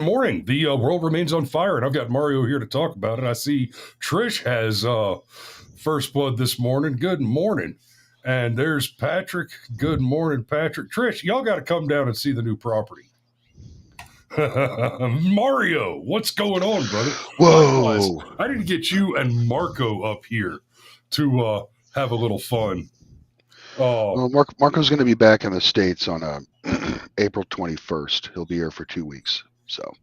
Morning. The world remains on fire, and I've got Mario here to talk about it. I see Trish has first blood this morning. Good morning. And there's Patrick. Good morning, Patrick. Trish, y'all got to come down and see the new property. Mario, what's going on, brother? Whoa! I need to get you and Marco up here to have a little fun. Well, Marco's going to be back in the States on April 21st. He'll be here for 2 weeks. So,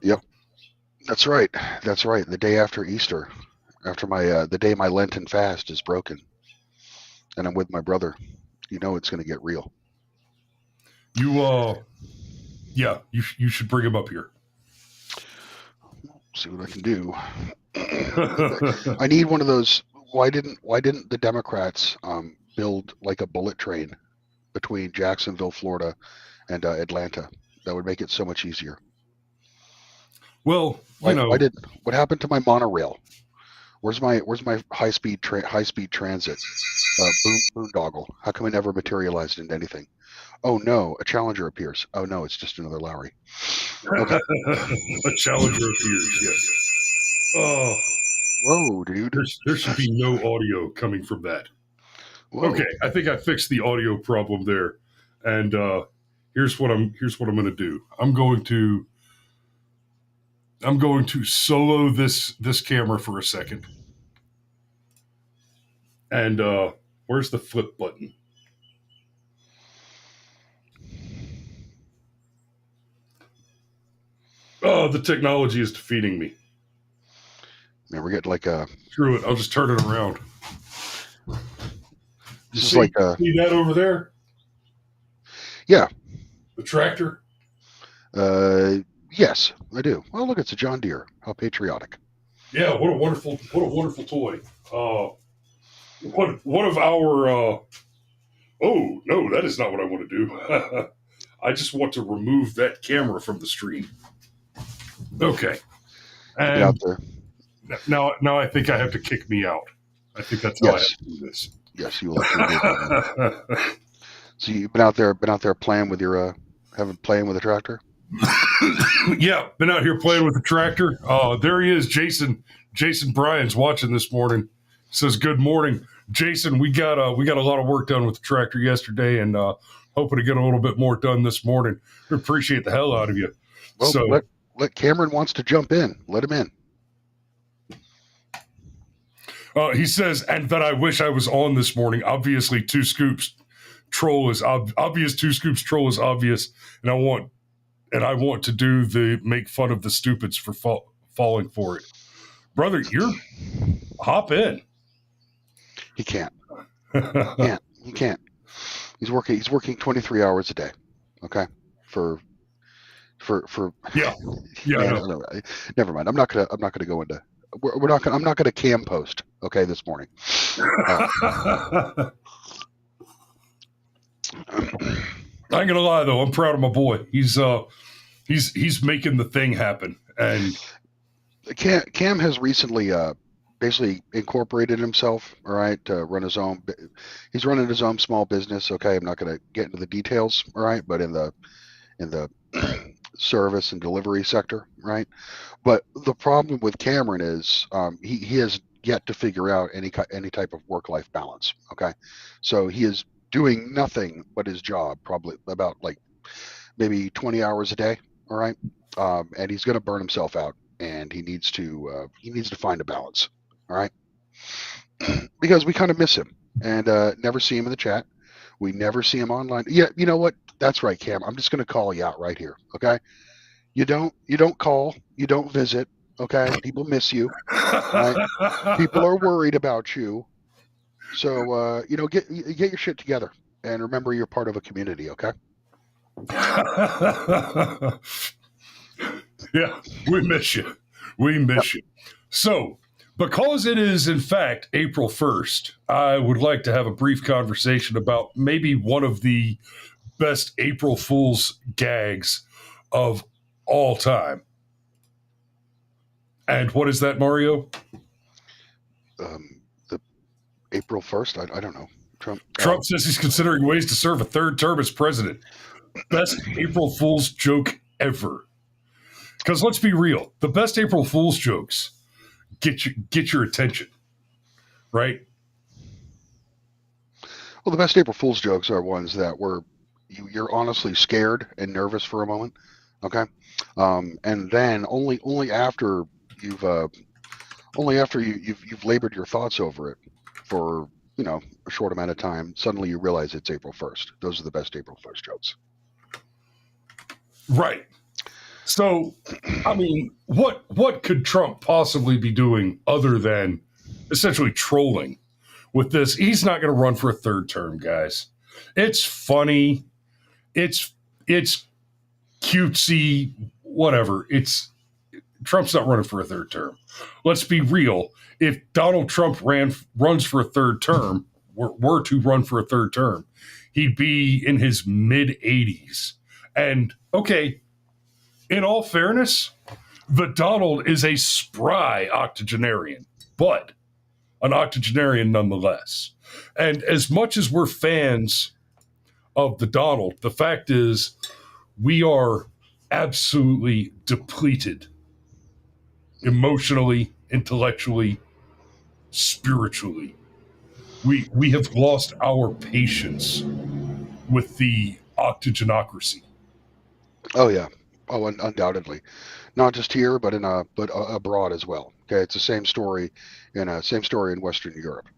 yep, that's right. That's right. The day after Easter, after the day my Lenten fast is broken, and I'm with my brother. You know it's going to get real. You should bring him up here. See what I can do. I need one of those. Why didn't the Democrats build like a bullet train between Jacksonville, Florida, and Atlanta? That would make it so much easier. Well, what happened to my monorail? Where's my high speed transit boondoggle? How come it never materialized into anything? Oh no, a Challenger appears. Oh no, it's just another Lowry. Okay. A Challenger appears. Yes. Oh, whoa, dude! There should be no audio coming from that. Whoa. Okay, I think I fixed the audio problem there, and here's what I'm going to do. I'm going to solo this camera for a second, and where's the flip button? Oh, the technology is defeating me. Man, we're getting like a... Screw it, I'll just turn it around. This is like a... See that over there? Yeah. The tractor? Yes, I do. Well, look, it's a John Deere. How patriotic. Yeah, what a wonderful toy. One of our... Oh, no, that is not what I want to do. I just want to remove that camera from the stream. Okay. And get out there. Now I think I have to kick me out. I think that's how I have to do this. Yes, you will. So you've been out there playing with your playing with a tractor? Yeah, been out here playing with the tractor. There he is, Jason. Jason Bryan's watching this morning. Says good morning, Jason. We got a lot of work done with the tractor yesterday, and hoping to get a little bit more done this morning. We appreciate the hell out of you. Well, so let Cameron wants to jump in. Let him in. He says, and that I wish I was on this morning. Obviously, Two Scoops troll is obvious. Two Scoops troll is obvious, and I want to do the make fun of the stupids for falling for it. Brother, you're hop in. He can't. He can't. He's working 23 hours a day. Okay, for yeah. No. Never mind. I'm not gonna go into. I'm not gonna cam post. Okay, this morning. I ain't gonna lie though. I'm proud of my boy. He's making the thing happen. And Cam has recently basically incorporated himself. All right, to run his own. He's running his own small business. Okay, I'm not gonna get into the details. All right, but in the service and delivery sector, right? But the problem with Cameron is he has yet to figure out any type of work-life balance. Okay, so he is doing nothing but his job, probably about like maybe 20 hours a day. All right, and he's going to burn himself out, and he needs to find a balance. All right, because we kind of miss him and never see him in the chat. We never see him online. Yeah, you know what? That's right, Cam. I'm just going to call you out right here. Okay. You don't call, you don't visit. Okay. People miss you. Right? People are worried about you. So, get your shit together and remember you're part of a community. Okay. Yeah. We miss you. You. So, because it is, in fact, April 1st, I would like to have a brief conversation about maybe one of the best April Fool's gags of all time. And what is that, Mario? The April 1st? I don't know. Trump says he's considering ways to serve a third term as president. best April Fool's joke ever. Because let's be real, the best April Fool's jokes get your attention, right? Well, the best April Fool's jokes are ones that were you're honestly scared and nervous for a moment, okay, and then only after you've you've labored your thoughts over it for a short amount of time, suddenly you realize it's April 1st. Those are the best April 1st jokes. Right. So, I mean, what could Trump possibly be doing other than essentially trolling with this? He's not going to run for a third term, guys. It's funny. It's cutesy, whatever. Trump's not running for a third term. Let's be real. If Donald Trump runs for a third term, were to run for a third term, he'd be in his mid 80s. And okay, in all fairness, the Donald is a spry octogenarian, but an octogenarian nonetheless. And as much as we're fans of the Donald, the fact is we are absolutely depleted emotionally, intellectually, spiritually. We have lost our patience with the octogenocracy. Oh yeah, undoubtedly, not just here, but abroad as well. Okay, it's the same story in Western Europe.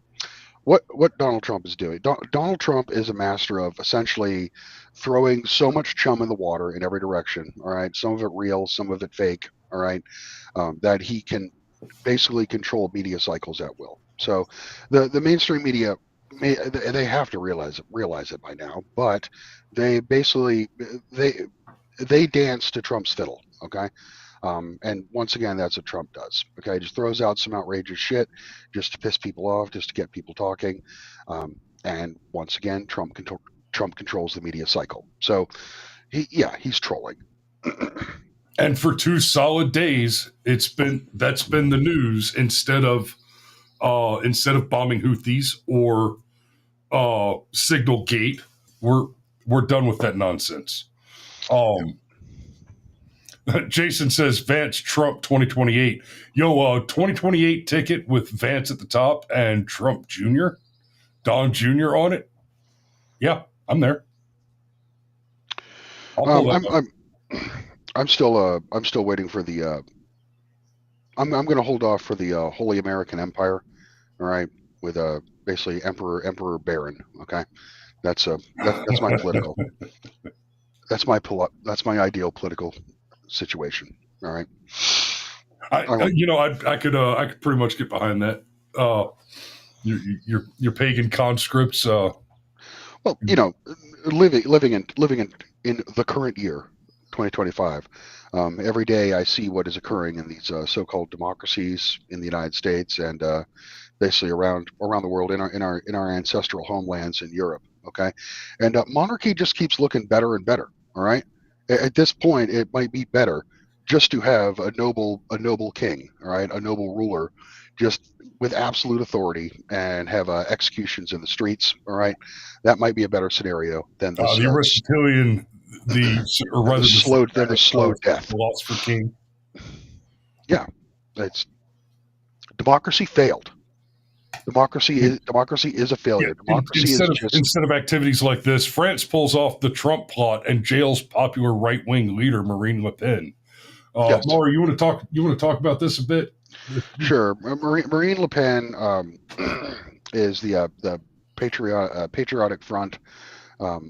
What Donald Trump is doing? Donald Trump is a master of essentially throwing so much chum in the water in every direction. All right, some of it real, some of it fake. All right, that he can basically control media cycles at will. So the mainstream media they have to realize it by now, but they basically they dance to Trump's fiddle. Okay. And once again, that's what Trump does. Okay, just throws out some outrageous shit just to piss people off, just to get people talking. And once again, Trump controls the media cycle. So, he's trolling. And for 2 solid days, that's been the news instead of bombing Houthis or Signal Gate. We're done with that nonsense. Jason says Vance Trump 2028. Yo, 2028 ticket with Vance at the top and Trump Jr., Don Jr. on it. Yeah, I'm there. I'm still waiting for the. I'm going to hold off for the Holy American Empire. All right, with basically Emperor Baron. Okay, that's my political. That's my ideal political situation. All right. I could pretty much get behind that. Your pagan conscripts. Well, living in the current year, 2025. Every day I see what is occurring in these so-called democracies in the United States and basically around the world in our ancestral homelands in Europe. Okay, and monarchy just keeps looking better and better. All right. At this point, it might be better just to have a noble king, all right, a noble ruler, just with absolute authority and have executions in the streets. All right, that might be a better scenario than this, the Aristotelian, the slow death. Philosopher king. Yeah, it's democracy failed. Democracy is a failure. Instead of activities like this, France pulls off the Trump plot and jails popular right-wing leader Marine Le Pen. Yes. Laura, you want to talk about this a bit? Sure. Marine Le Pen is the Patriotic Front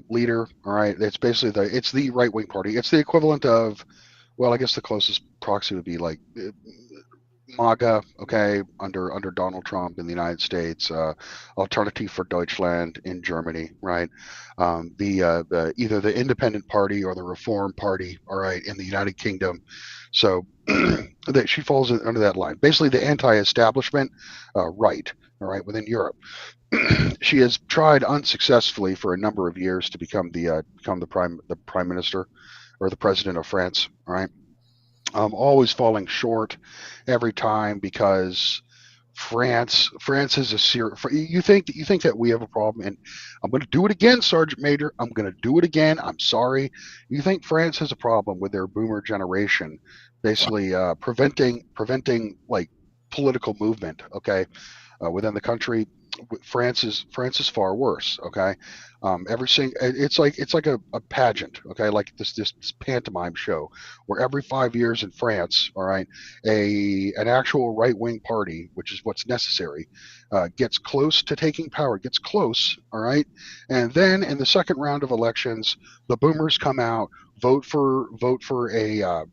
leader. All right, it's basically it's the right-wing party. It's the equivalent of, well, I guess the closest proxy would be like MAGA, okay, under Donald Trump in the United States, Alternative for Deutschland in Germany, right? The either the Independent Party or the Reform Party, all right, in the United Kingdom. So that she falls under that line. Basically, the anti-establishment right, all right, within Europe. She has tried unsuccessfully for a number of years to become the prime minister or the president of France, all right. Always falling short every time because France is a serious. You think that we have a problem, and I'm going to do it again, Sergeant Major. I'm going to do it again. I'm sorry. You think France has a problem with their boomer generation, basically preventing like political movement, okay, within the country. France is far worse. Okay, it's like a pageant. Okay, like this pantomime show where every 5 years in France, all right, an actual right wing party, which is what's necessary, gets close to taking power, gets close, all right, and then in the second round of elections, the boomers come out, vote for a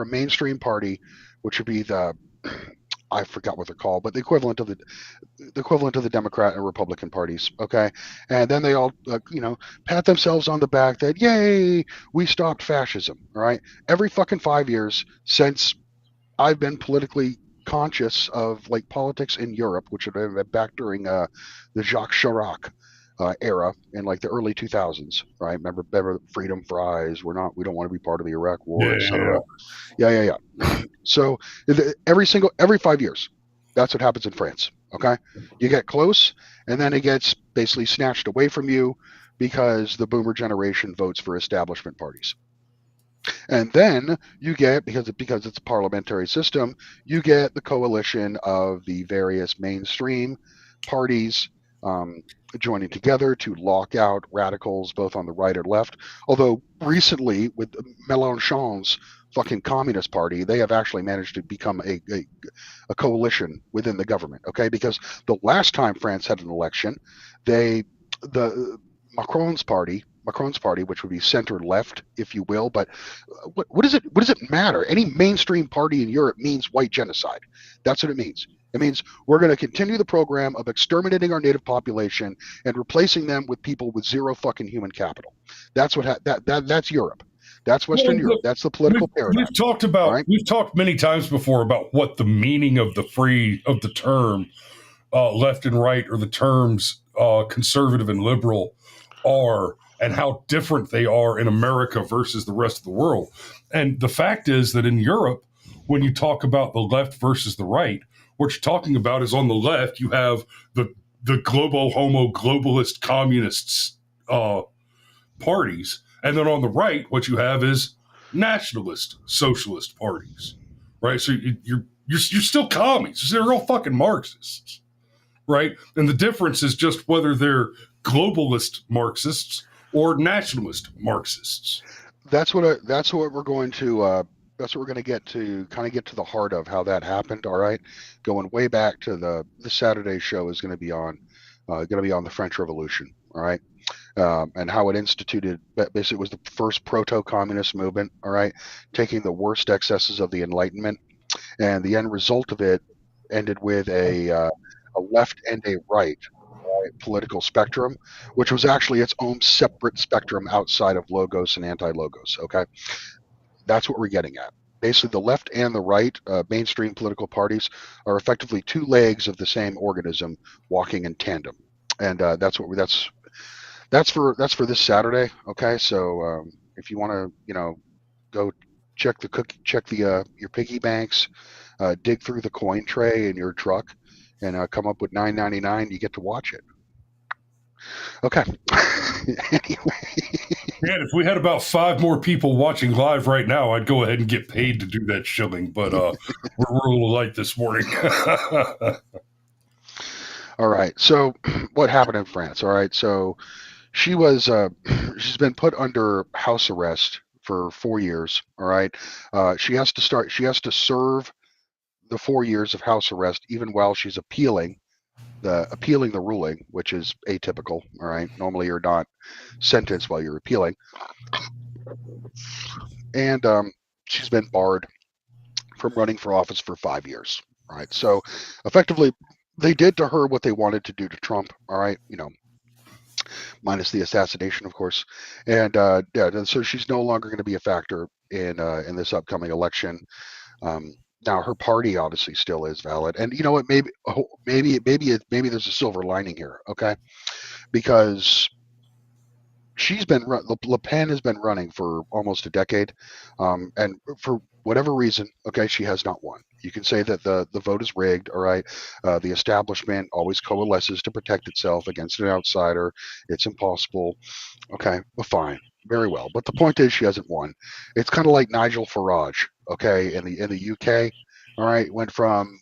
mainstream party, which would be the I forgot what they're called, but the equivalent of the Democrat and Republican parties. Okay, and then they all pat themselves on the back that yay, we stopped fascism. All right, every fucking 5 years since I've been politically conscious of like politics in Europe, which would have been back during the Jacques Chirac era in like the early 2000s. Right, remember freedom fries. We don't want to be part of the Iraq War, Yeah. etc. Yeah. So every 5 years, that's what happens in France. Okay, you get close, and then it gets basically snatched away from you because the boomer generation votes for establishment parties. And then you get, because it's a parliamentary system, you get the coalition of the various mainstream parties um, joining together to lock out radicals both on the right and left. Although recently, with Mélenchon's fucking Communist Party, they have actually managed to become a coalition within the government. Okay, because the last time France had an election, the Macron's party, which would be center left, if you will. But what does it matter? Any mainstream party in Europe means white genocide. That's what it means. It means we're going to continue the program of exterminating our native population and replacing them with people with zero fucking human capital. That's that's Europe. That's Well, Western Europe. look, That's the political paradigm. All right. we've talked many times before about what the meaning of the term left and right, or the terms conservative and liberal are, and how different they are in America versus the rest of the world. And the fact is that in Europe, when you talk about the left versus the right, what you're talking about is, on the left, you have the globo homo globalist communists parties, and then on the right, what you have is nationalist socialist parties, right? So you're still commies. They're all fucking Marxists, right? And the difference is just whether they're globalist Marxists or nationalist Marxists. That's what we're going to. That's what we're going to get to the heart of how that happened. All right, going way back to the Saturday show is going to be on the French Revolution. All right, and how it instituted, basically, was the first proto-communist movement. All right, taking the worst excesses of the Enlightenment, and the end result of it ended with a left and a right political spectrum, which was actually its own separate spectrum outside of logos and anti-logos. Okay, that's what we're getting at. Basically, the left and the right mainstream political parties are effectively two legs of the same organism walking in tandem, and that's for this Saturday. Okay, so if you want to, go check the your piggy banks, dig through the coin tray in your truck, and come up with $9.99, you get to watch it. Okay. Anyway, Man, if we had about 5 more people watching live right now, I'd go ahead and get paid to do that shilling. But we're a little light this morning. all right. So, what happened in France? All right. So, she's been put under house arrest for 4 years. All right. She has to serve the 4 years of house arrest even while she's appealing the ruling, which is atypical. All right. Normally, you're not sentenced while you're appealing, and she's been barred from running for office for 5 years. All right. So, effectively, they did to her what they wanted to do to Trump. All right. Minus the assassination, of course, and so she's no longer going to be a factor in this upcoming election. Now, her party obviously still is valid, and you know what? Maybe there's a silver lining here. Okay, because Le Pen has been running for almost a decade, and for whatever reason, okay, she has not won. You can say that the vote is rigged, all right. The establishment always coalesces to protect itself against an outsider. It's impossible. Okay, well, fine, very well. But the point is, she hasn't won. It's kind of like Nigel Farage, okay, in the UK. All right, went from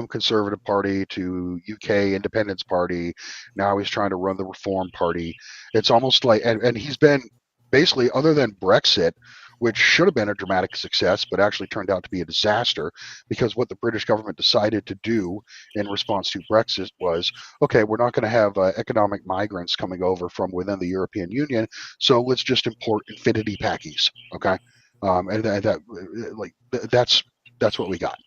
Conservative Party to UK Independence Party. Now he's trying to run the Reform Party. It's almost like, and he's been basically, other than Brexit, which should have been a dramatic success, but actually turned out to be a disaster because what the British government decided to do in response to Brexit was, okay, we're not going to have economic migrants coming over from within the European Union, so let's just import infinity packies, okay, that's what we got.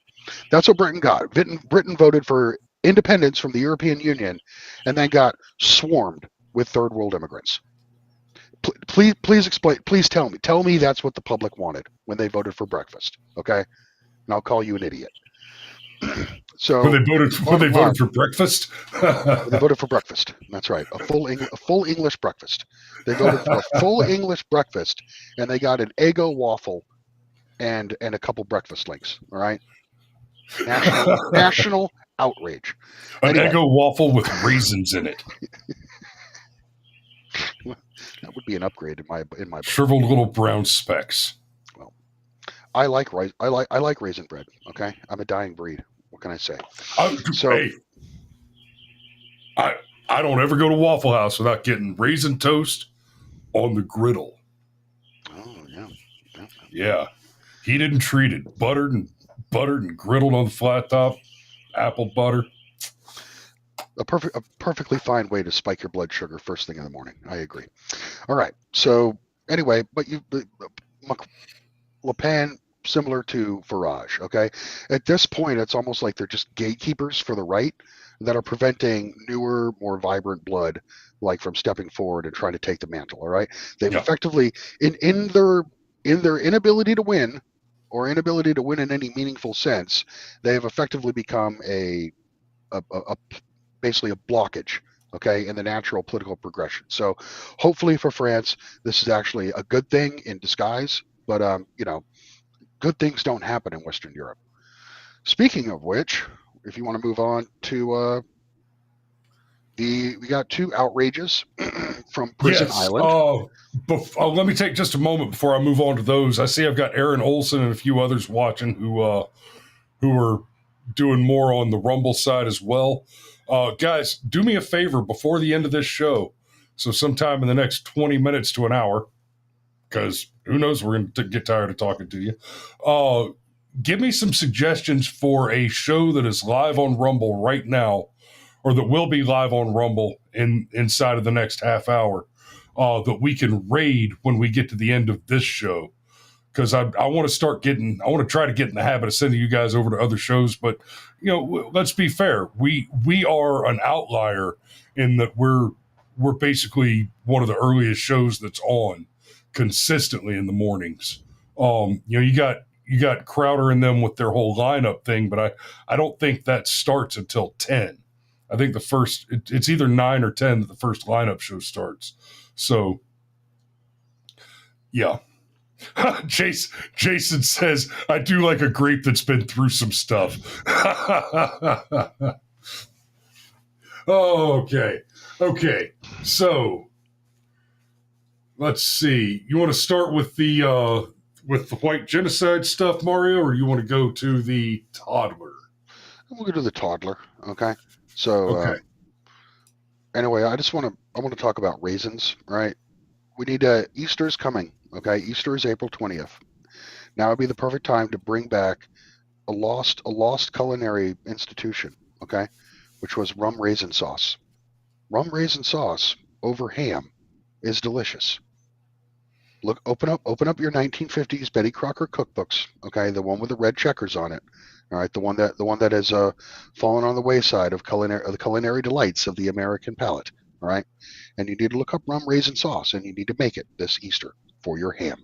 That's what Britain got. Britain voted for independence from the European Union, and then got swarmed with third world immigrants. Please explain. Please tell me. Tell me that's what the public wanted when they voted for breakfast. Okay, and I'll call you an idiot. So when they voted for breakfast. They voted for breakfast. That's right. A full English breakfast. They voted for a full English breakfast, and they got an Eggo waffle and a couple breakfast links. All right. National outrage. An Eggo waffle with raisins in it. That would be an upgrade in my book. Shriveled little brown specks. Well, I like raisin bread. Okay, I'm a dying breed. What can I say? Hey, I don't ever go to Waffle House without getting raisin toast on the griddle. Oh yeah. Yeah, heated and treated, buttered and griddled on the flat top, apple butter. A perfectly fine way to spike your blood sugar first thing in the morning. I agree. All right. So anyway, but Le Pen, similar to Farage. Okay. At this point, it's almost like they're just gatekeepers for the right that are preventing newer, more vibrant blood, like from stepping forward and trying to take the mantle. All right. They've effectively, in their inability to win, or inability to win in any meaningful sense, they have effectively become basically a blockage, okay, in the natural political progression. So hopefully for France, this is actually a good thing in disguise, but good things don't happen in Western Europe. Speaking of which, if you want to move on to we got two outrages from Prison Island. Let me take just a moment before I move on to those. I see I've got Aaron Olson and a few others watching who are doing more on the Rumble side as well. Guys, do me a favor before the end of this show. So sometime in the next 20 minutes to an hour, because who knows, we're going to get tired of talking to you. Give me some suggestions for a show that is live on Rumble right now, or that will be live on Rumble inside of the next half hour, that we can raid when we get to the end of this show. Because I want to try to get in the habit of sending you guys over to other shows. But, let's be fair. We are an outlier in that we're basically one of the earliest shows that's on consistently in the mornings. You got Crowder and them with their whole lineup thing, but I don't think that starts until 10. I think it's either 9 or 10 that the first lineup show starts. So, yeah. Jason says, I do like a grape that's been through some stuff. Okay. So let's see. You want to start with the white genocide stuff, Mario, or you want to go to the toddler? We'll go to the toddler. Okay. So anyway, I want to talk about raisins, right? We need Easter's coming. Okay, Easter is April 20th. Now would be the perfect time to bring back a lost culinary institution, okay, which was rum raisin sauce. Rum raisin sauce over ham is delicious. Look, open up your 1950s Betty Crocker cookbooks, okay, the one with the red checkers on it. All right, the one that has fallen on the wayside of the culinary delights of the American palate. All right, and you need to look up rum raisin sauce, and you need to make it this Easter for your ham.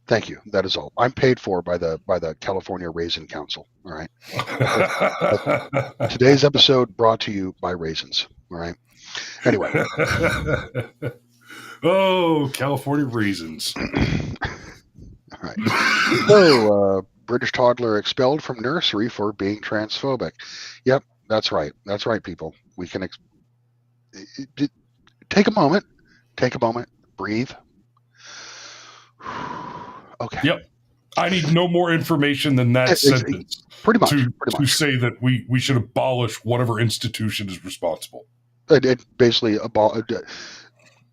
Thank you. That is all. I'm paid for by the California Raisin Council. All right. Today's episode brought to you by raisins. All right. Anyway. Oh, California raisins. All right. So, British toddler expelled from nursery for being transphobic. Yep, that's right. That's right, people. We can take a moment. Take a moment. Breathe. Okay. Yep. I need no more information than that sentence Pretty much. to say that we should abolish whatever institution is responsible. And basically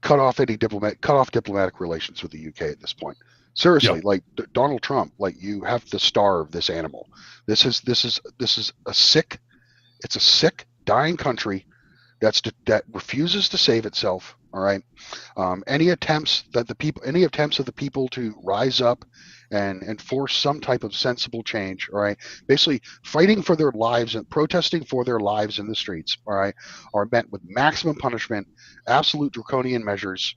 cut off diplomatic relations with the UK at this point. Seriously, Yep. like Donald Trump, like you have to starve this animal. This is a sick, it's a sick, dying country that refuses to save itself. All right. Any attempts of the people to rise up and enforce some type of sensible change, all right, basically fighting for their lives and protesting for their lives in the streets, all right, are met with maximum punishment, absolute draconian measures,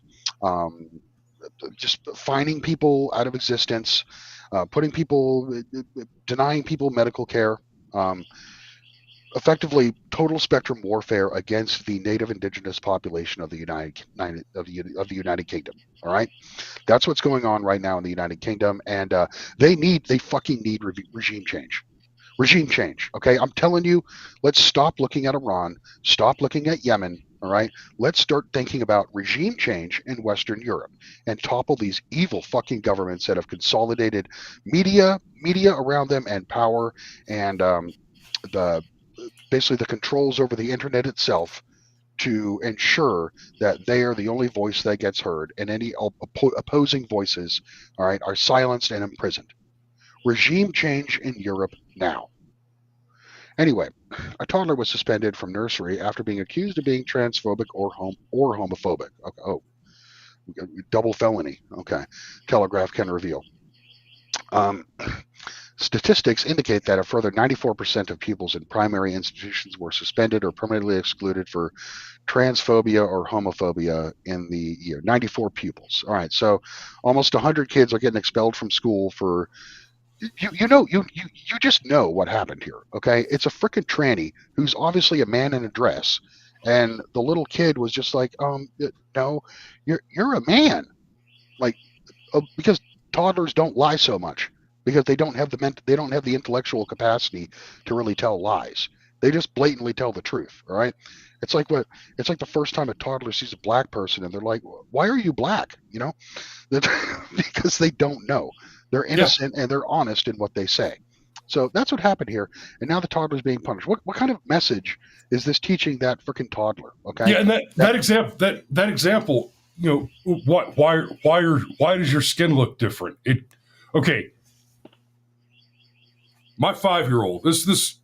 just fining people out of existence, denying people medical care. Effectively total spectrum warfare against the native indigenous population of the United Kingdom. All right, that's what's going on right now in the United Kingdom, and they fucking need regime change. Regime change. Okay, I'm telling you, let's stop looking at Iran, stop looking at Yemen. All right, let's start thinking about regime change in Western Europe and topple these evil fucking governments that have consolidated media around them and power and basically the controls over the internet itself to ensure that they are the only voice that gets heard, and any opposing voices, all right, are silenced and imprisoned. Regime change in Europe now. Anyway, a toddler was suspended from nursery after being accused of being transphobic or homophobic. Okay, oh, double felony. Okay, Telegraph can reveal. Statistics indicate that a further 94% of pupils in primary institutions were suspended or permanently excluded for transphobia or homophobia in the year. 94 pupils. All right, so almost 100 kids are getting expelled from school for. You just know what happened here. Okay, it's a freaking tranny who's obviously a man in a dress, and the little kid was just like, no, you're a man, like, because toddlers don't lie so much because they don't have the intellectual capacity to really tell lies. They just blatantly tell the truth. All right, it's like the first time a toddler sees a black person and they're like, "Why are you black?" You know, because they don't know. They're innocent and they're honest in what they say. So that's what happened here, and now the toddler's being punished. What kind of message is this teaching that freaking toddler? Okay. Yeah, and that example, you know, why does your skin look different? Okay. My 5-year-old, this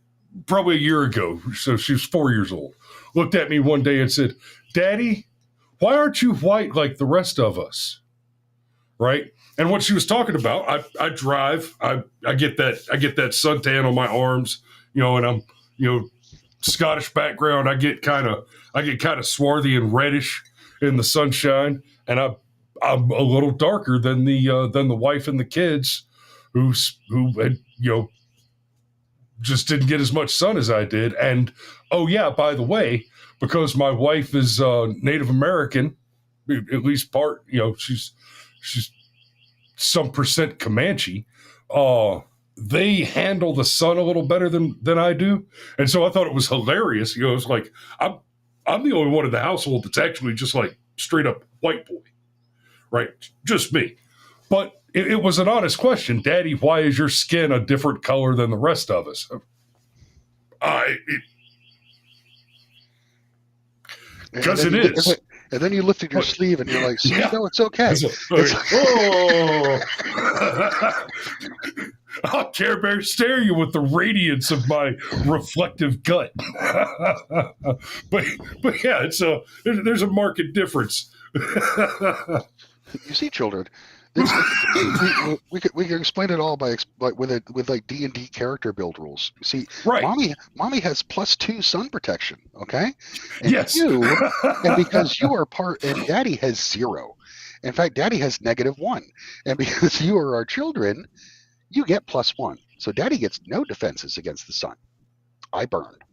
probably a year ago, so she was 4 years old, looked at me one day and said, "Daddy, why aren't you white like the rest of us?" Right? And what she was talking about, I drive, I get that suntan on my arms, you know, and I'm, you know, Scottish background. I get kind of swarthy and reddish in the sunshine, and I'm a little darker than the wife and the kids, who had, you know, just didn't get as much sun as I did. And oh yeah, by the way, because my wife is Native American, at least part, you know, she's some percent Comanche. They handle the sun a little better than I do, and so I thought it was hilarious. You know, it's like I'm the only one in the household that's actually just like straight up white boy, right? Just me. But it was an honest question, Daddy. Why is your skin a different color than the rest of us? Because it is. And then you lifted your sleeve and you're like, "See, no, it's okay." Oh. I'll Care Bear stare you with the radiance of my reflective gut. but yeah, there's a marked difference. You see, children, we can explain it all with like D&D character build rules. See, right. mommy has +2 sun protection, okay? And yes. and because you are and Daddy has 0. In fact, Daddy has -1. And because you are our children, you get +1. So Daddy gets no defenses against the sun. I burned.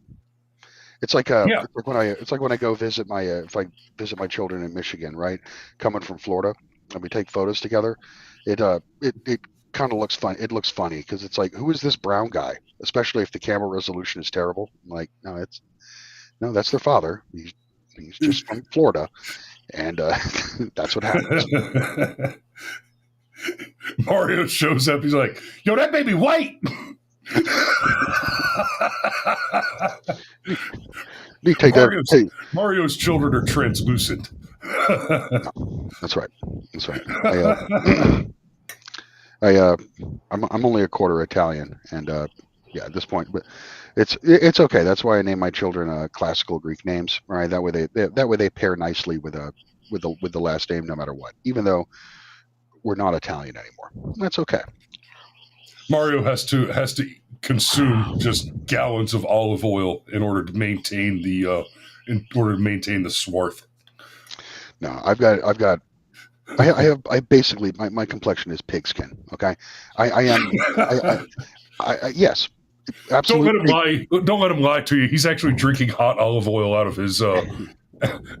It's like Yeah. it's like when I go visit my if I visit my children in Michigan, right? Coming from Florida, and we take photos together. It kind of looks fun. It looks funny because it's like, who is this brown guy? Especially if the camera resolution is terrible. I'm like, no, that's their father. He's just from Florida, and that's what happens. Mario shows up. He's like, "Yo, that baby white." You take that. Hey, Mario's children are translucent. that's right. That's right. I'm only a quarter Italian, and yeah, at this point, but it's okay. That's why I name my children classical Greek names, right? That way they pair nicely with the last name, no matter what. Even though we're not Italian anymore, that's okay. Mario has to consume just gallons of olive oil in order to maintain the swarth. No, I basically my complexion is pigskin. Okay, I am yes, absolutely. Don't let him lie to you. He's actually drinking hot olive oil out of his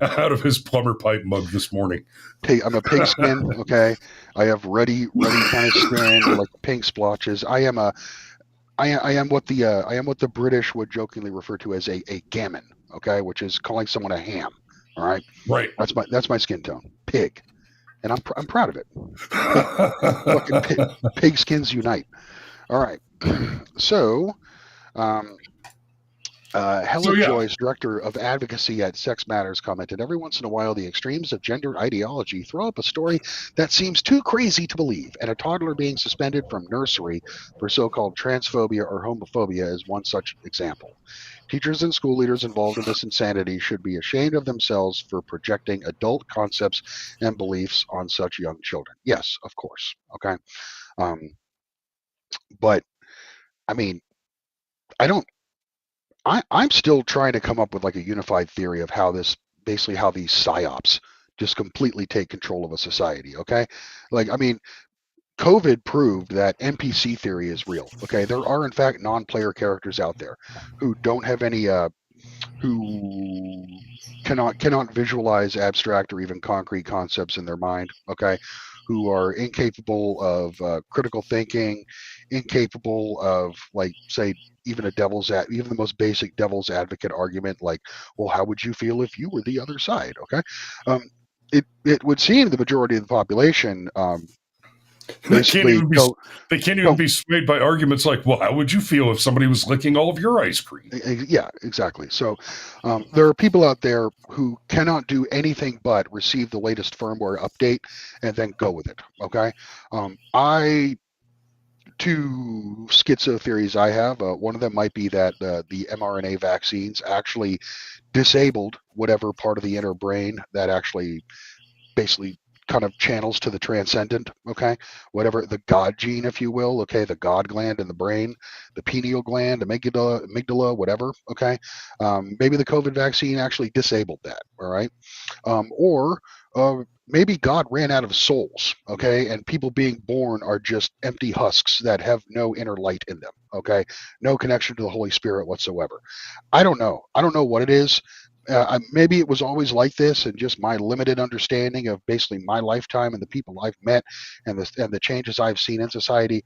out of his plumber pipe mug this morning. I'm a pigskin. Okay, I have ruddy kind of skin, like pink splotches. I am what the British would jokingly refer to as a gammon. Okay, which is calling someone a ham. All right, right. That's my skin tone, pig, and I'm proud of it. Fucking pig skins unite. All right, so. Helen Joyce, director of advocacy at Sex Matters, commented, "Every once in a while, the extremes of gender ideology throw up a story that seems too crazy to believe, and a toddler being suspended from nursery for so-called transphobia or homophobia is one such example. Teachers and school leaders involved in this insanity should be ashamed of themselves for projecting adult concepts and beliefs on such young children." Yes, of course. Okay. But, I mean, I'm still trying to come up with like a unified theory of how these psyops just completely take control of a society. Okay. Like, I mean, COVID proved that NPC theory is real. Okay. There are in fact non-player characters out there who don't have any, who cannot visualize abstract or even concrete concepts in their mind. Okay. Who are incapable of critical thinking, incapable of, like, say, even the most basic devil's advocate argument, like, well, how would you feel if you were the other side? Okay. It would seem the majority of the population they can't even be swayed by arguments like, well, how would you feel if somebody was licking all of your ice cream? Yeah, exactly. So there are people out there who cannot do anything but receive the latest firmware update and then go with it. Okay. Two schizo theories I have. One of them might be that the mRNA vaccines actually disabled whatever part of the inner brain that actually basically kind of channels to the transcendent. Okay, whatever the God gene, if you will. Okay, the God gland in the brain, the pineal gland, amygdala, whatever. Okay, maybe the COVID vaccine actually disabled that. All right, or maybe God ran out of souls, okay, and people being born are just empty husks that have no inner light in them, okay, no connection to the Holy Spirit whatsoever. I don't know what it is. Maybe it was always like this, and just my limited understanding of basically my lifetime and the people I've met and the changes I've seen in society.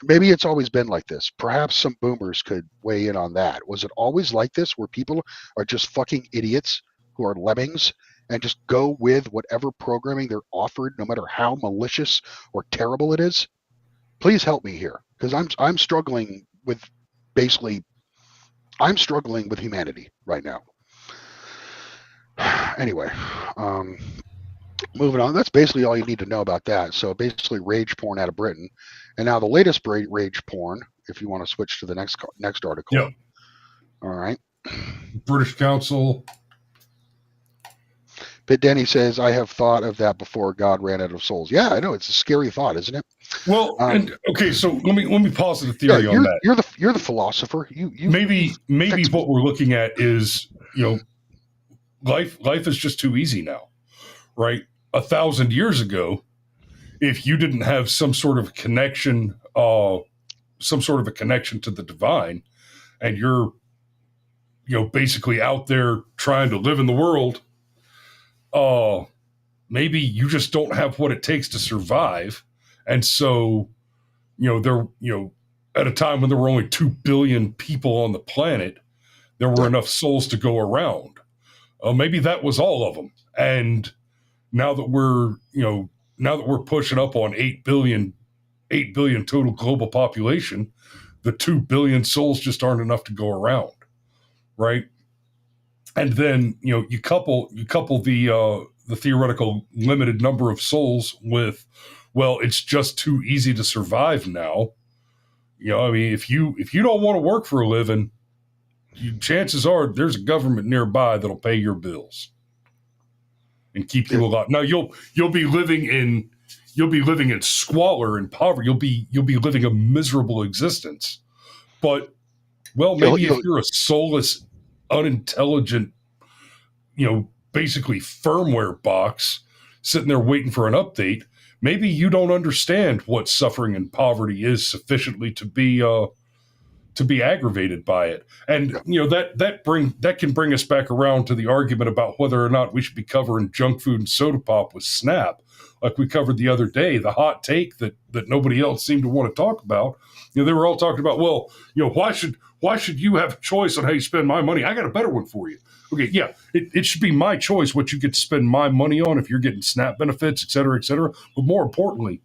Maybe it's always been like this. Perhaps some boomers could weigh in on that. Was it always like this, where people are just fucking idiots who are lemmings and just go with whatever programming they're offered, no matter how malicious or terrible it is? Please help me here, because I'm struggling with humanity right now. Anyway, moving on. That's basically all you need to know about that. So basically, rage porn out of Britain, and now the latest rage porn. If you want to switch to the next article. Yep. All right. British Council. But Denny says, "I have thought of that before. God ran out of souls." Yeah, I know, it's a scary thought, isn't it? Well, okay. So let me posit a theory on that. You're the philosopher. You maybe what we're looking at is, life is just too easy now, right? 1,000 years ago, if you didn't have some sort of connection to the divine, and you're basically out there trying to live in the world, maybe you just don't have what it takes to survive. And so, there, at a time when there were only 2 billion people on the planet, there were enough souls to go around. Maybe that was all of them. And now that we're pushing up on 8 billion total global population, the 2 billion souls just aren't enough to go around. Right. And then, you couple the theoretical limited number of souls with, well, it's just too easy to survive now. I mean, if you don't want to work for a living, chances are there's a government nearby that'll pay your bills and keep you alive. Now you'll be living in squalor and poverty. You'll be living a miserable existence. But maybe if you're a soulless, unintelligent, basically firmware box sitting there waiting for an update, maybe you don't understand what suffering and poverty is sufficiently to be aggravated by it. And that can bring us back around to the argument about whether or not we should be covering junk food and soda pop with SNAP, like we covered the other day. The hot take that nobody else seemed to want to talk about. They were all talking about, well, why should you have a choice on how you spend my money? I got a better one for you. Okay, yeah, it should be my choice what you get to spend my money on if you're getting SNAP benefits, et cetera, et cetera. But more importantly,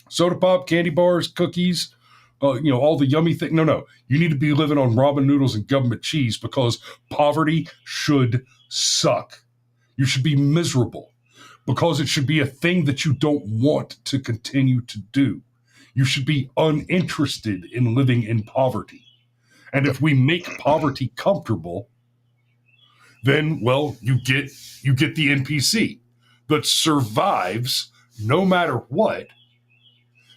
soda pop, candy bars, cookies, all the yummy things. No, you need to be living on ramen noodles and government cheese, because poverty should suck. You should be miserable, because it should be a thing that you don't want to continue to do. You should be uninterested in living in poverty. And if we make poverty comfortable, then, well, you get the NPC that survives no matter what,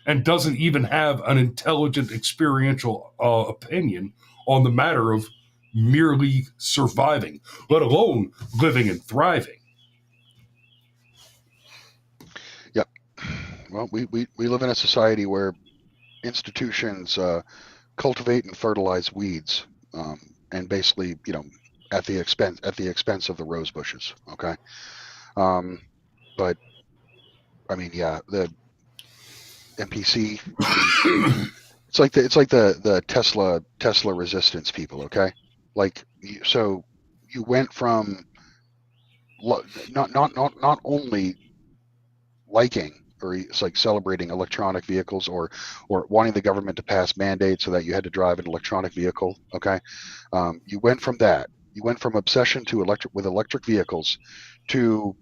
and doesn't even have an intelligent experiential opinion on the matter of merely surviving, let alone living and thriving. Yep. Well, we live in a society where institutions cultivate and fertilize weeds, and basically, at the expense of the rose bushes. Okay. But I mean, yeah, the NPC, it's like the Tesla resistance people. Okay. Like, so you went from not only liking, or it's like celebrating electronic vehicles, or wanting the government to pass mandates so that you had to drive an electronic vehicle. Okay. You went from that. You went from obsession to electric vehicles to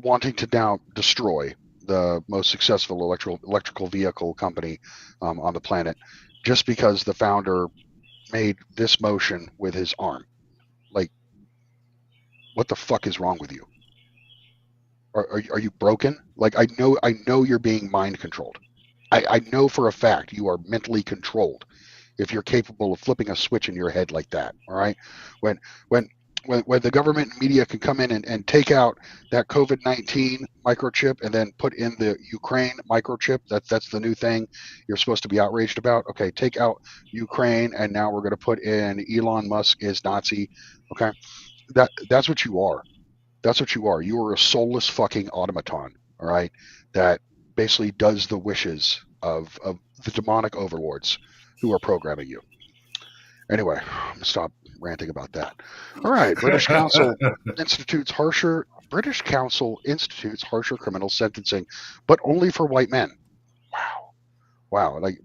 wanting to now destroy the most successful electrical vehicle company on the planet, just because the founder made this motion with his arm. Like, what the fuck is wrong with you? Are you broken? Like, I know you're being mind controlled. I know for a fact you are mentally controlled if you're capable of flipping a switch in your head like that. All right. When the government and media can come in and take out that COVID-19 microchip and then put in the Ukraine microchip, that's the new thing you're supposed to be outraged about. Okay, take out Ukraine, and now we're going to put in Elon Musk is Nazi. Okay, that's what you are. That's what you are. You are a soulless fucking automaton. All right, that basically does the wishes of the demonic overlords who are programming you. Anyway, I'm gonna stop ranting about that. All right, British Council institutes harsher criminal sentencing, but only for white men. Wow. Like,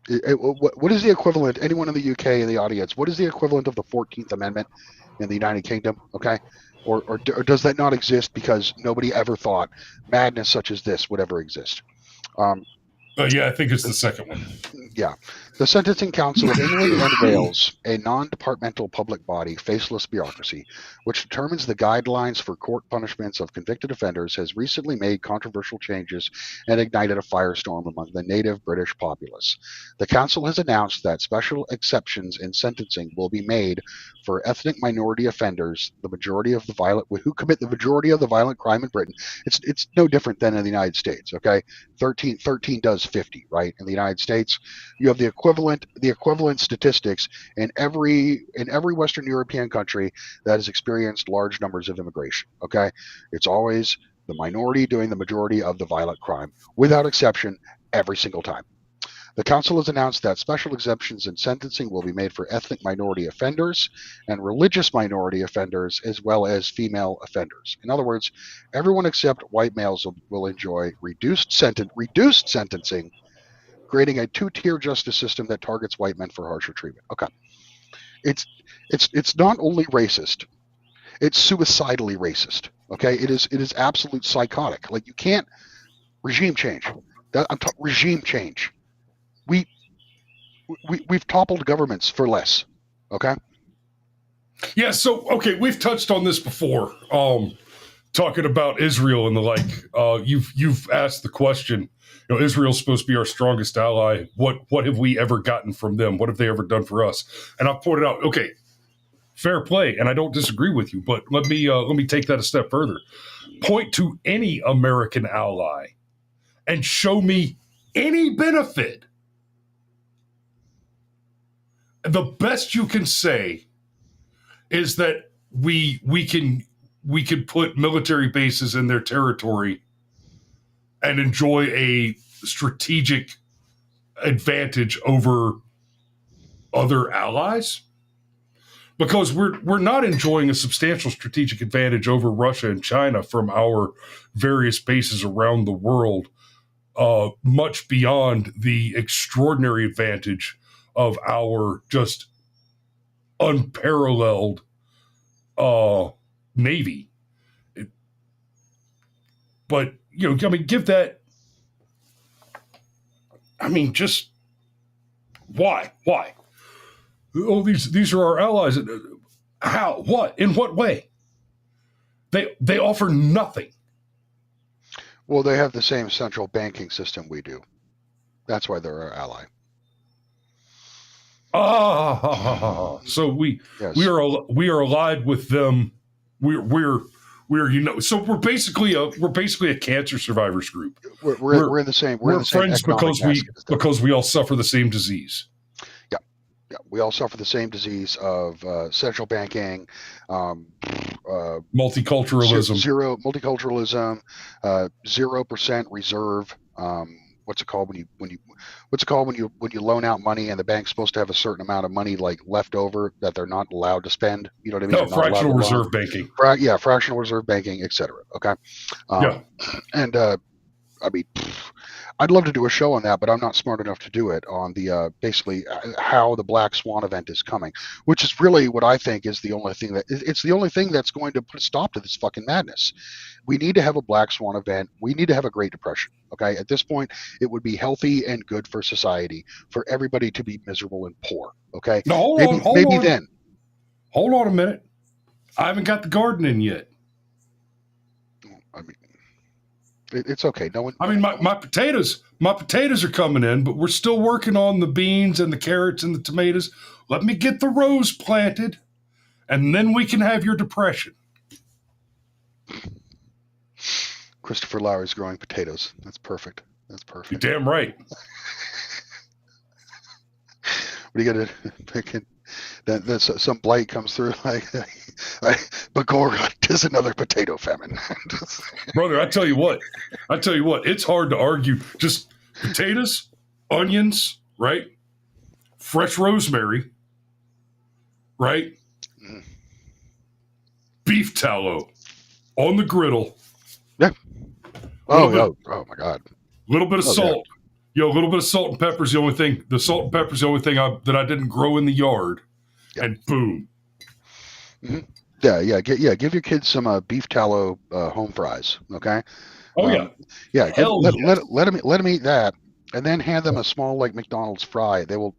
what is the equivalent? Anyone in the UK in the audience? What is the equivalent of the 14th Amendment in the United Kingdom? Okay, or does that not exist because nobody ever thought madness such as this would ever exist? Yeah, I think it's the second one. Yeah. The Sentencing Council of England and Wales, a non-departmental public body, faceless bureaucracy, which determines the guidelines for court punishments of convicted offenders, has recently made controversial changes and ignited a firestorm among the native British populace. The council has announced that special exceptions in sentencing will be made for ethnic minority offenders, who commit the majority of the violent crime in Britain. It's no different than in the United States. Okay, 13 does 50, right? In the United States, you have the equivalent statistics in every Western European country that has experienced large numbers of immigration. Okay, it's always the minority doing the majority of the violent crime, without exception, every single time. The council has announced that special exemptions in sentencing will be made for ethnic minority offenders and religious minority offenders, as well as female offenders. In other words, everyone except white males will enjoy reduced sentencing, creating a two-tier justice system that targets white men for harsher treatment. Okay, it's not only racist; it's suicidally racist. Okay, it is absolute psychotic. Like, you can't regime change. Regime change. We've toppled governments for less. Okay. Yeah. So, okay, we've touched on this before, talking about Israel and the like. You've asked the question. Israel's supposed to be our strongest ally. What have we ever gotten from them? What have they ever done for us? And I've pointed out, okay, fair play, and I don't disagree with you. But let me take that a step further. Point to any American ally and show me any benefit. The best you can say is that we can put military bases in their territory and enjoy a strategic advantage over other allies, because we're not enjoying a substantial strategic advantage over Russia and China from our various bases around the world, much beyond the extraordinary advantage of our just unparalleled Navy. But, give that. Just why? Oh, these are our allies. How? What? In what way? They offer nothing. Well, they have the same central banking system we do. That's why they're our ally. So we are allied with them. We're so we're basically a cancer survivors group. We're in the same. We're friends because we all suffer the same disease. Yeah, we all suffer the same disease of central banking, multiculturalism, 0% reserve. What's it called when you loan out money and the bank's supposed to have a certain amount of money like left over that they're not allowed to spend? You know what I mean? No, fractional reserve banking. Fractional reserve banking, etc. Okay. And I'd love to do a show on that, but I'm not smart enough to do it on the basically how the Black Swan event is coming, which is really what I think is the only thing that's going to put a stop to this fucking madness. We need to have a Black Swan event. We need to have a Great Depression. Okay, at this point, it would be healthy and good for society for everybody to be miserable and poor. Okay, no, hold on. Then. Hold on a minute. I haven't got the garden in yet. It's okay. No one. My potatoes are coming in, but we're still working on the beans and the carrots and the tomatoes. Let me get the rows planted, and then we can have your depression. Christopher Lowry's growing potatoes. That's perfect. You're damn right. What are you gonna pick? That some blight comes through like, Bagora, 'tis another potato famine. Brother, I tell you what, it's hard to argue. Just potatoes, onions, right? Fresh rosemary, right? Mm. Beef tallow on the griddle. Yeah. Oh my God. A little bit of salt. Yeah. A little bit of salt and pepper is the only thing. The salt and pepper is the only thing that I didn't grow in the yard. Yeah. And boom. Mm-hmm. Yeah. Give your kids some beef tallow home fries. Okay. Oh yeah. Yeah. Let them eat that, and then hand them a small like McDonald's fry. They'll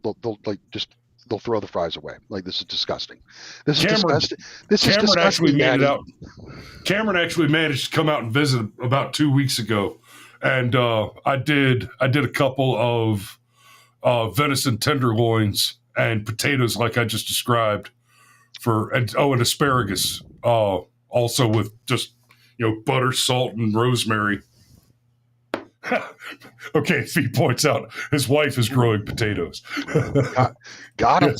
throw the fries away. Like, this is disgusting. This is disgusting. Cameron actually made it out. Cameron actually managed to come out and visit about 2 weeks ago, and I did a couple of venison tenderloins and potatoes like I just described and asparagus also with just butter, salt, and rosemary. Okay, Fee points out his wife is growing potatoes. Got him.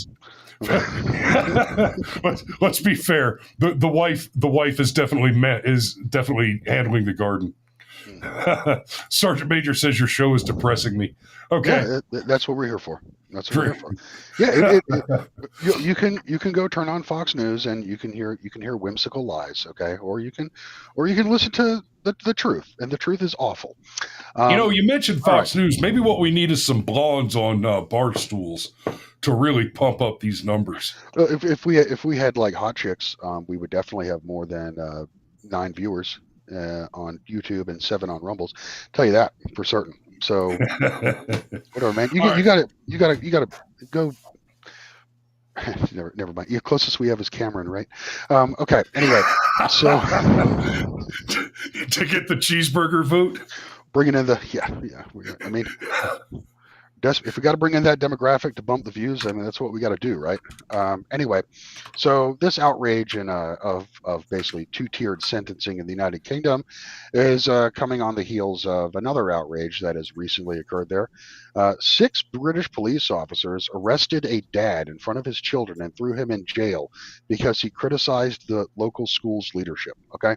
Yes. Let's be fair. The wife is definitely handling the garden. Sergeant Major says your show is depressing me. Okay. Yeah, that's what we're here for. That's what we're here for. Yeah, you can go turn on Fox News and you can hear whimsical lies, okay? Or you can listen to the truth, and the truth is awful. You mentioned Fox News. Maybe what we need is some blondes on bar stools to really pump up these numbers. If we had like hot chicks, we would definitely have more than 9 viewers on YouTube and 7 on Rumbles. Tell you that for certain. So whatever, man. You got to go. Never mind. The closest we have is Cameron, right? Okay. Anyway, so to get the cheeseburger vote, bringing in the I mean, if we got to bring in that demographic to bump the views, I mean that's what we got to do, right? Anyway, so this outrage of basically 2-tiered sentencing in the United Kingdom is coming on the heels of another outrage that has recently occurred there. 6 British police officers arrested a dad in front of his children and threw him in jail because he criticized the local school's leadership. Okay,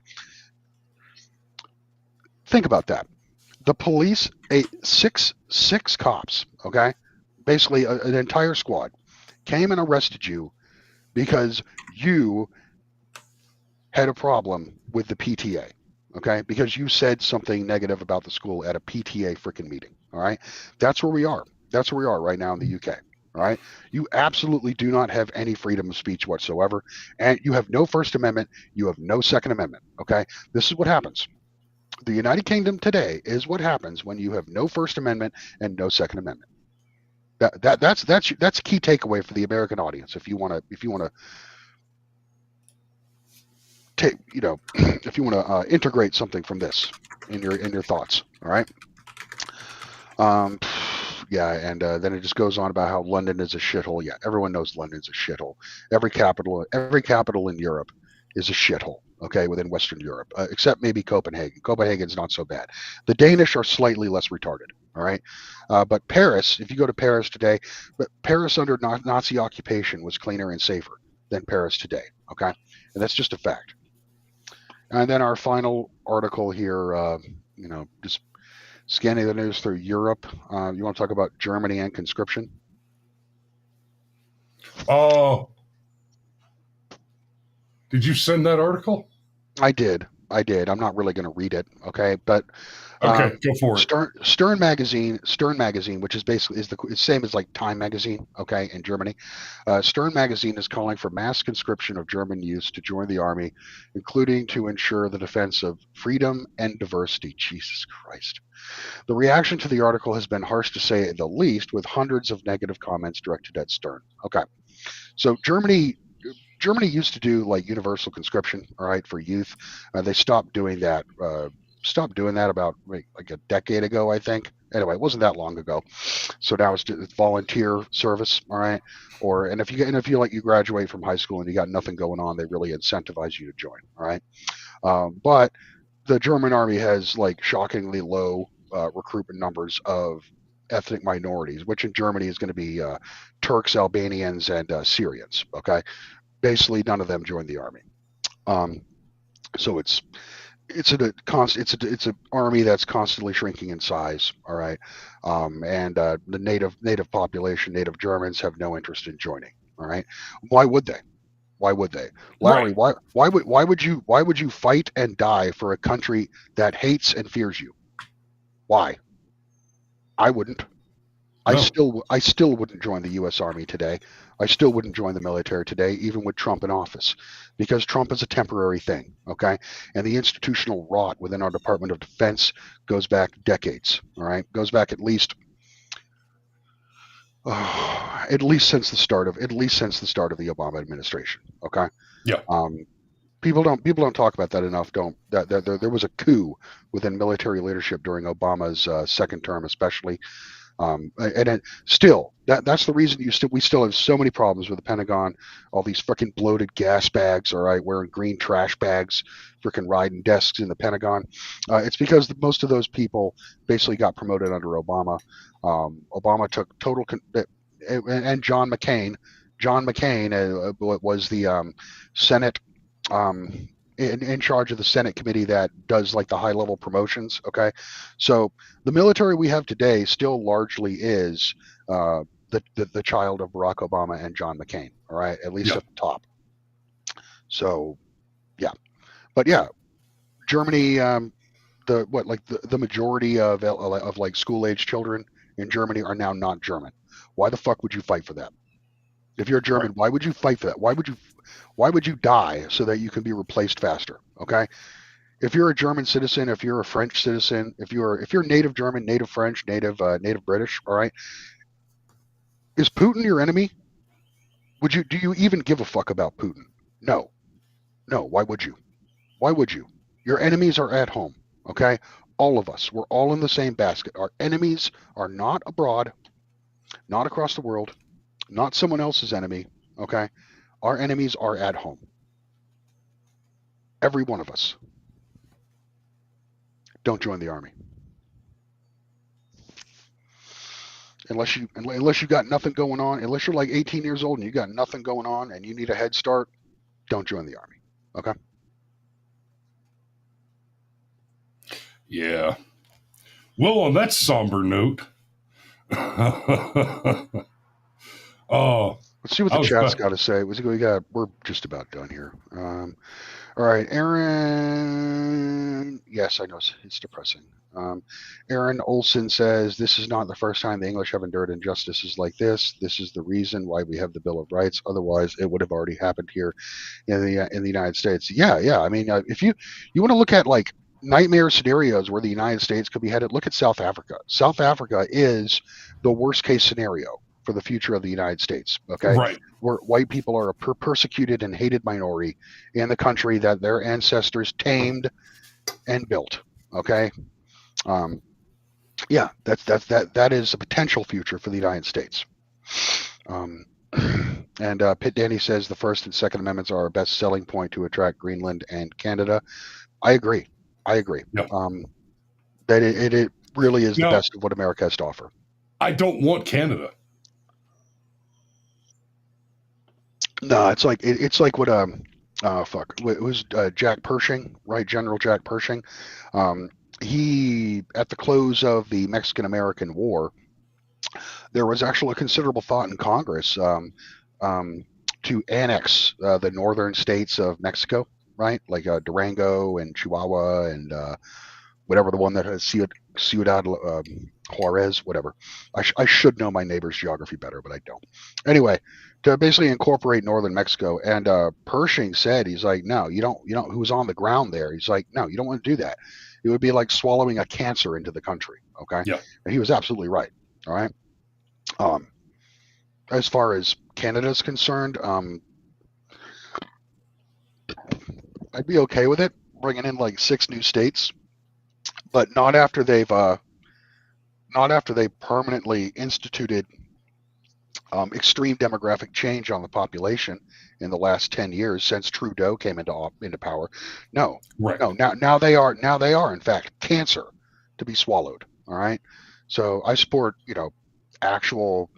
think about that. The police, six cops, okay, basically an entire squad, came and arrested you because you had a problem with the PTA, okay, because you said something negative about the school at a PTA freaking meeting. All right, that's where we are. That's where we are right now in the UK. All right, you absolutely do not have any freedom of speech whatsoever, and you have no First Amendment. You have no Second Amendment. Okay, this is what happens. The United Kingdom today is what happens when you have no First Amendment and no Second Amendment. That's a key takeaway for the American audience. If you want to take, if you want to integrate something from this in your thoughts, all right. Yeah, and then it just goes on about how London is a shithole. Yeah, everyone knows London's a shithole. Every capital in Europe is a shithole. Okay, within Western Europe, except maybe Copenhagen. Copenhagen's not so bad. The Danish are slightly less retarded. All right, but Paris, if you go to Paris today, but Paris under Nazi occupation was cleaner and safer than Paris today. Okay, and that's just a fact. And then our final article here, just scanning the news through Europe. You want to talk about Germany and conscription? Oh, did you send that article? I did. I'm not really going to read it, okay? But okay, go for it. Stern magazine, which is basically the same as like Time magazine, okay, in Germany. Stern magazine is calling for mass conscription of German youths to join the army, including to ensure the defense of freedom and diversity. Jesus Christ. The reaction to the article has been harsh to say the least, with hundreds of negative comments directed at Stern. Okay, so Germany used to do like universal conscription, all right, for youth. They stopped doing that. About like a decade ago, I think. Anyway, it wasn't that long ago. So now it's volunteer service, all right. And if you graduate from high school and you got nothing going on, they really incentivize you to join, all right. But the German army has like shockingly low recruitment numbers of ethnic minorities, which in Germany is going to be Turks, Albanians, and Syrians. Okay. Basically, none of them joined the army. So it's an army that's constantly shrinking in size. All right, and the native population, native Germans, have no interest in joining. All right, why would they? Larry, right. why would you fight and die for a country that hates and fears you? Why? I wouldn't. No. I still wouldn't join the U.S. Army today. I still wouldn't join the military today, even with Trump in office, because Trump is a temporary thing, okay? And the institutional rot within our Department of Defense goes back decades, all right? Goes back at least since the start of the Obama administration, okay? Yeah. People don't talk about that enough. There was a coup within military leadership during Obama's second term, especially. And it, still, that's the reason we still have so many problems with the Pentagon. All these freaking bloated gas bags, all right, wearing green trash bags, freaking riding desks in the Pentagon. It's because most of those people basically got promoted under Obama. Obama took total and John McCain. John McCain was the Senate. In charge of the Senate committee that does like the high level promotions. Okay, so the military we have today still largely is the child of Barack Obama and John McCain. All right, at least at the top. So yeah, but yeah, Germany. The majority of like school age children in Germany are now not German. Why the fuck would you fight for that? If you're German, why would you fight for that? Why would you die so that you can be replaced faster? Okay. If you're a German citizen, if you're a French citizen, if you're native German, native French, native British, all right, is Putin your enemy? Do you even give a fuck about Putin? No. Why would you? Your enemies are at home. Okay. All of us, we're all in the same basket. Our enemies are not abroad, not across the world, not someone else's enemy. Okay. Our enemies are at home. Every one of us. Don't join the army. Unless you got nothing going on, unless you're like 18 years old and you got nothing going on and you need a head start, don't join the army. Okay? Yeah. Well, on that somber note, let's see what the chat's got to say. We're just about done here. All right, Aaron. Yes, I know it's depressing. Aaron Olson says this is not the first time the English have endured injustices like this. This is the reason why we have the Bill of Rights. Otherwise, it would have already happened here in the United States. Yeah. I mean, if you want to look at like nightmare scenarios where the United States could be headed, look at South Africa. South Africa is the worst case scenario for the future of the United States. Okay, right. Where white people are a persecuted and hated minority in the country that their ancestors tamed and built. Okay, yeah, that is a potential future for the United States. And Pitt Danny says the First and Second Amendments are our best selling point to attract Greenland and Canada. I agree. Yep. That it really is the best of what America has to offer. I don't want Canada. No, it's like what it was Jack Pershing, right? General Jack Pershing. He, at the close of the Mexican-American War, there was actually a considerable thought in Congress to annex the northern states of Mexico, right? Like Durango and Chihuahua and whatever the one that has Ciudad Juarez, whatever. I should know my neighbor's geography better, but I don't. Anyway, to basically incorporate northern Mexico, and Pershing said, he's like, no, you don't. Who was on the ground there? He's like, no, you don't want to do that. It would be like swallowing a cancer into the country. Okay. Yeah. And he was absolutely right. All right. As far as Canada's concerned, I'd be okay with it bringing in like 6 new states, but not after they've permanently instituted extreme demographic change on the population in the last 10 years since Trudeau came into power. No, right. No. Now they are in fact cancer to be swallowed. All right. So I support actual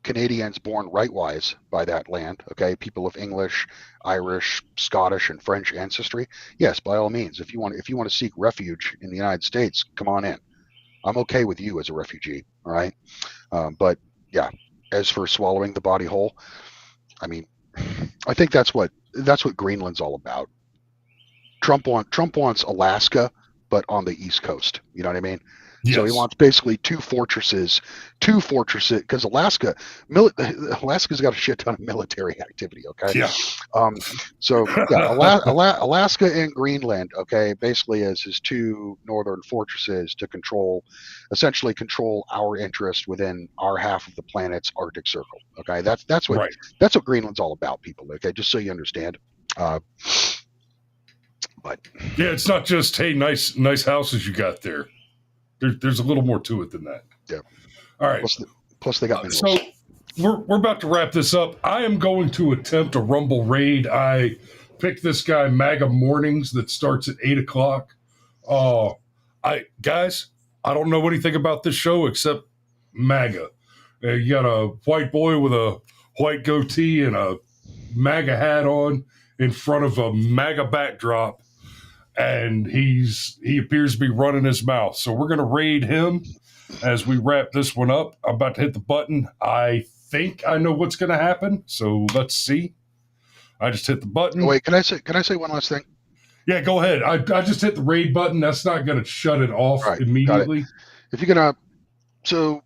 Canadians born rightwise by that land. Okay, people of English, Irish, Scottish, and French ancestry. Yes, by all means. If you want to seek refuge in the United States, come on in. I'm okay with you as a refugee. All right, but yeah, as for swallowing the body whole, I mean, I think that's what Greenland's all about. Trump wants Alaska, but on the East Coast. You know what I mean? Yes. So he wants basically two fortresses, because Alaska's got a shit ton of military activity. Okay. Yeah. So yeah, Alaska and Greenland. Okay, basically as his 2 northern fortresses to essentially control our interest within our half of the planet's Arctic Circle. Okay, that's what Greenland's all about, people. Okay, just so you understand. But yeah, it's not just, hey, nice houses you got there. There's a little more to it than that. Yeah. All right. Plus they got So we're about to wrap this up. I am going to attempt a Rumble raid. I picked this guy MAGA Mornings that starts at 8:00. I don't know anything about this show except MAGA. You got a white boy with a white goatee and a MAGA hat on in front of a MAGA backdrop, and he appears to be running his mouth. So we're going to raid him as we wrap this one up. I'm about to hit the button. I think I know what's going to happen, so let's see. I just hit the button. Oh, wait, can I say one last thing? Yeah, go ahead. I just hit the raid button. That's not going to shut it off immediately. If you're gonna, so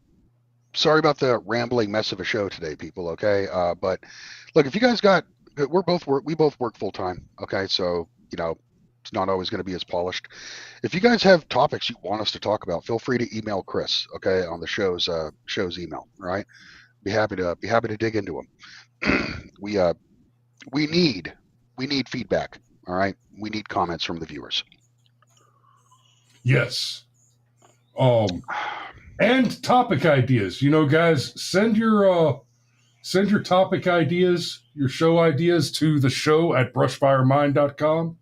sorry about the rambling mess of a show today, people. Okay, but look, if you guys we both work full time. Okay, so it's not always going to be as polished. If you guys have topics you want us to talk about, feel free to email Chris. Okay, on the show's email. Right, be happy to dig into them. We need feedback. All right, we need comments from the viewers. Yes. And topic ideas. Guys, send your topic ideas, your show ideas to the show at brushfiremind.com.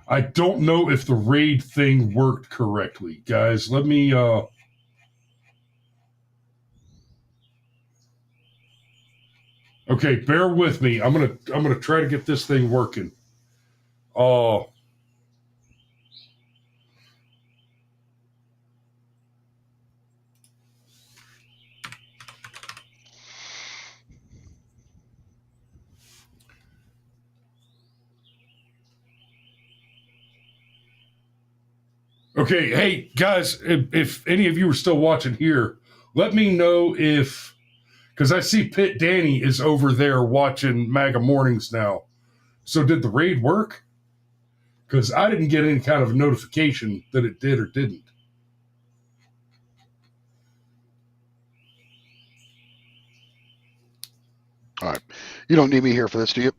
I don't know if the raid thing worked correctly, guys. Let me okay, bear with me. I'm gonna try to get this thing working. Okay, hey guys, if any of you are still watching here, let me know because I see Pit Danny is over there watching MAGA Mornings now. So did the raid work? Because I didn't get any kind of notification that it did or didn't. All right, you don't need me here for this, do you?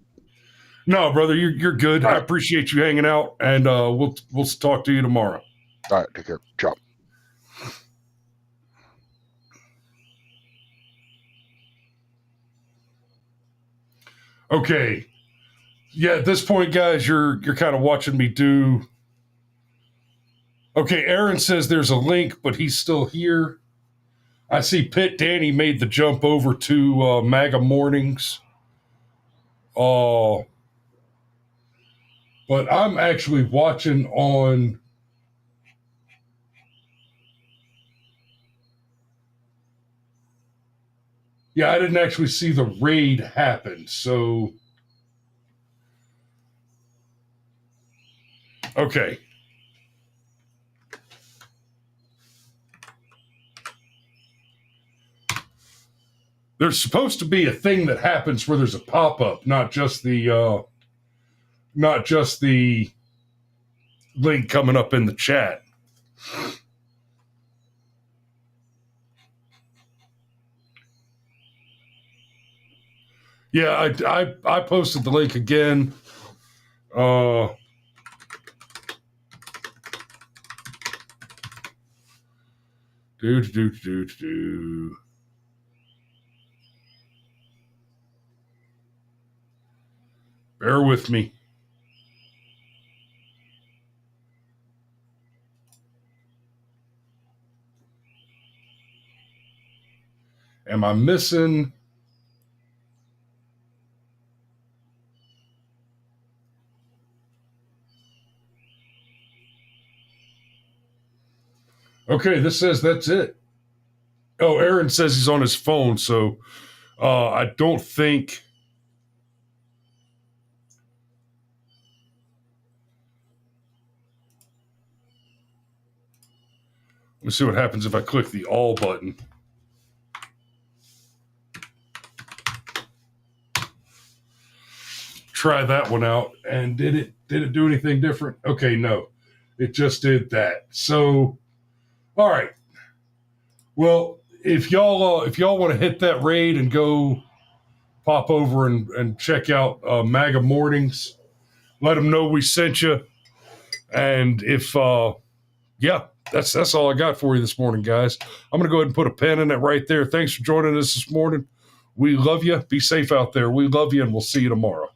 No, brother, you're good. I appreciate you hanging out, and we'll talk to you tomorrow. All right, take care. Ciao. Okay. Yeah, at this point, guys, you're kind of watching me do. Okay, Aaron says there's a link, but he's still here. I see Pit Danny made the jump over to MAGA Mornings. But I'm actually watching on. Yeah, I didn't actually see the raid happen, so. Okay. There's supposed to be a thing that happens where there's a pop-up, not just the link coming up in the chat. Yeah, I posted the link again. Bear with me. Am I missing? Okay, this says that's it. Oh, Aaron says he's on his phone, so I don't think. Let's see what happens if I click the all button. Try that one out. And did it do anything different? Okay, no. It just did that. So, all right. Well, if y'all want to hit that raid and go pop over and check out MAGA Mornings, let them know we sent you. And if Yeah, that's all I got for you this morning, guys. I'm going to go ahead and put a pin in it right there. Thanks for joining us this morning. We love you. Be safe out there. We love you, and we'll see you tomorrow.